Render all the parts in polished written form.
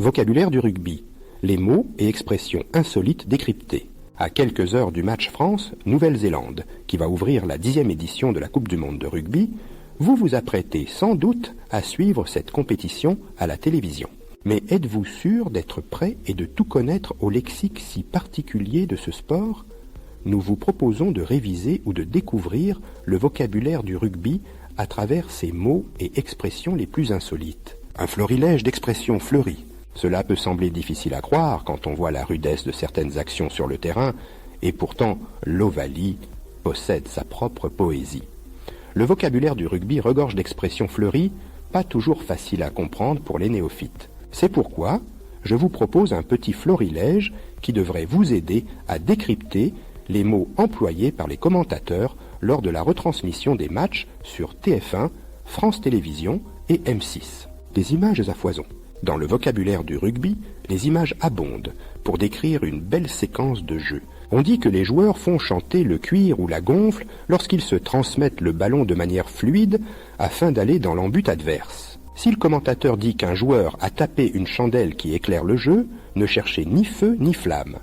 Vocabulaire du rugby. Les mots et expressions insolites décryptés. À quelques heures du match France-Nouvelle-Zélande, qui va ouvrir la 10e édition de la Coupe du Monde de rugby, vous vous apprêtez sans doute à suivre cette compétition à la télévision. Mais êtes-vous sûr d'être prêt et de tout connaître au lexique si particulier de ce sport ? Nous vous proposons de réviser ou de découvrir le vocabulaire du rugby à travers ses mots et expressions les plus insolites. Un florilège d'expressions fleuries. Cela peut sembler difficile à croire quand on voit la rudesse de certaines actions sur le terrain, et pourtant l'Ovalie possède sa propre poésie. Le vocabulaire du rugby regorge d'expressions fleuries, pas toujours faciles à comprendre pour les néophytes. C'est pourquoi je vous propose un petit florilège qui devrait vous aider à décrypter les mots employés par les commentateurs lors de la retransmission des matchs sur TF1, France Télévisions et M6. Des images à foison. Dans le vocabulaire du rugby, les images abondent pour décrire une belle séquence de jeu. On dit que les joueurs font chanter le cuir ou la gonfle lorsqu'ils se transmettent le ballon de manière fluide afin d'aller dans l'embut adverse. Si le commentateur dit qu'un joueur a tapé une chandelle qui éclaire le jeu, ne cherchez ni feu ni flamme.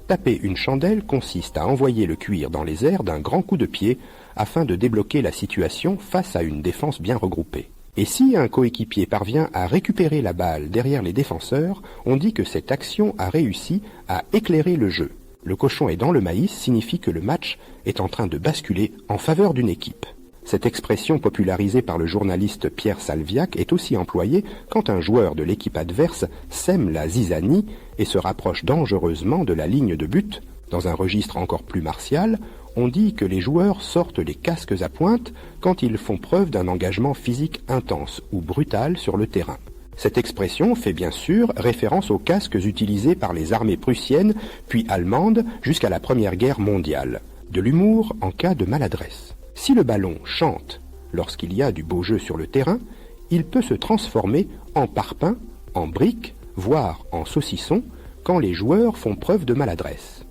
Taper une chandelle consiste à envoyer le cuir dans les airs d'un grand coup de pied afin de débloquer la situation face à une défense bien regroupée. Et si un coéquipier parvient à récupérer la balle derrière les défenseurs, on dit que cette action a réussi à éclairer le jeu. Le cochon est dans le maïs signifie que le match est en train de basculer en faveur d'une équipe. Cette expression popularisée par le journaliste Pierre Salviac est aussi employée quand un joueur de l'équipe adverse sème la zizanie et se rapproche dangereusement de la ligne de but. Dans un registre encore plus martial, on dit que les joueurs sortent les casques à pointe quand ils font preuve d'un engagement physique intense ou brutal sur le terrain. Cette expression fait bien sûr référence aux casques utilisés par les armées prussiennes puis allemandes jusqu'à la Première Guerre mondiale. De l'humour en cas de maladresse. Si le ballon chante lorsqu'il y a du beau jeu sur le terrain, il peut se transformer en parpaing, en brique, voire en saucisson quand les joueurs font preuve de maladresse.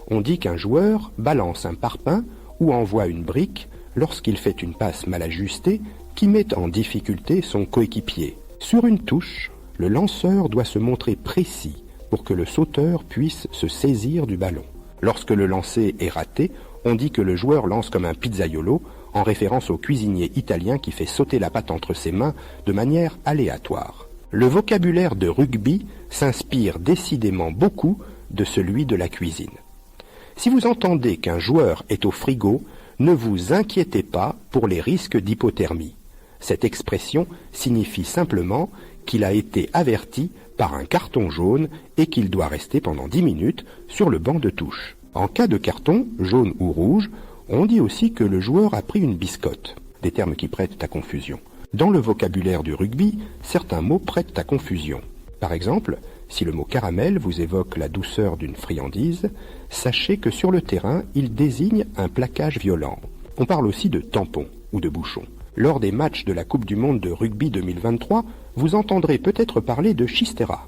On dit qu'un joueur balance un parpaing ou envoie une brique lorsqu'il fait une passe mal ajustée qui met en difficulté son coéquipier. Sur une touche, le lanceur doit se montrer précis pour que le sauteur puisse se saisir du ballon. Lorsque le lancer est raté, on dit que le joueur lance comme un pizzaiolo, en référence au cuisinier italien qui fait sauter la pâte entre ses mains de manière aléatoire. Le vocabulaire de rugby s'inspire décidément beaucoup de celui de la cuisine. Si vous entendez qu'un joueur est au frigo, ne vous inquiétez pas pour les risques d'hypothermie. Cette expression signifie simplement qu'il a été averti par un carton jaune et qu'il doit rester pendant 10 minutes sur le banc de touche. En cas de carton, jaune ou rouge, on dit aussi que le joueur a pris une biscotte, des termes qui prêtent à confusion. Dans le vocabulaire du rugby, certains mots prêtent à confusion. Par exemple, si le mot caramel vous évoque la douceur d'une friandise, sachez que sur le terrain, il désigne un plaquage violent. On parle aussi de tampon ou de bouchon. Lors des matchs de la Coupe du Monde de rugby 2023, vous entendrez peut-être parler de chistera.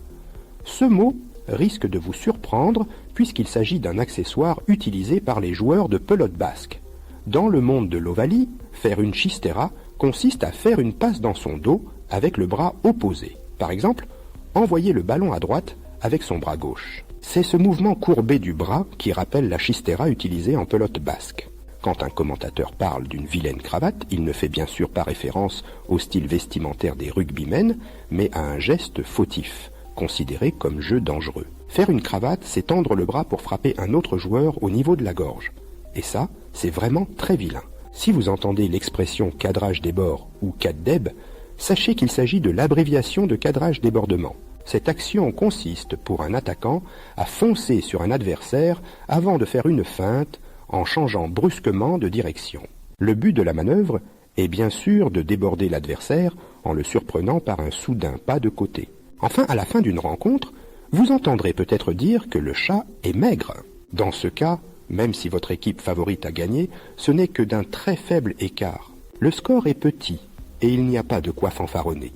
Ce mot risque de vous surprendre puisqu'il s'agit d'un accessoire utilisé par les joueurs de pelote basque. Dans le monde de l'Ovalie, faire une chistera consiste à faire une passe dans son dos avec le bras opposé. Par exemple, envoyer le ballon à droite avec son bras gauche. C'est ce mouvement courbé du bras qui rappelle la chistera utilisée en pelote basque. Quand un commentateur parle d'une vilaine cravate, il ne fait bien sûr pas référence au style vestimentaire des rugbymen, mais à un geste fautif, considéré comme jeu dangereux. Faire une cravate, c'est tendre le bras pour frapper un autre joueur au niveau de la gorge. Et ça, c'est vraiment très vilain. Si vous entendez l'expression cadrage des bords ou CADDEB, sachez qu'il s'agit de l'abréviation de cadrage débordement. Cette action consiste pour un attaquant à foncer sur un adversaire avant de faire une feinte en changeant brusquement de direction. Le but de la manœuvre est bien sûr de déborder l'adversaire en le surprenant par un soudain pas de côté. Enfin, à la fin d'une rencontre, vous entendrez peut-être dire que le chat est maigre. Dans ce cas, même si votre équipe favorite a gagné, ce n'est que d'un très faible écart. Le score est petit et il n'y a pas de quoi fanfaronner.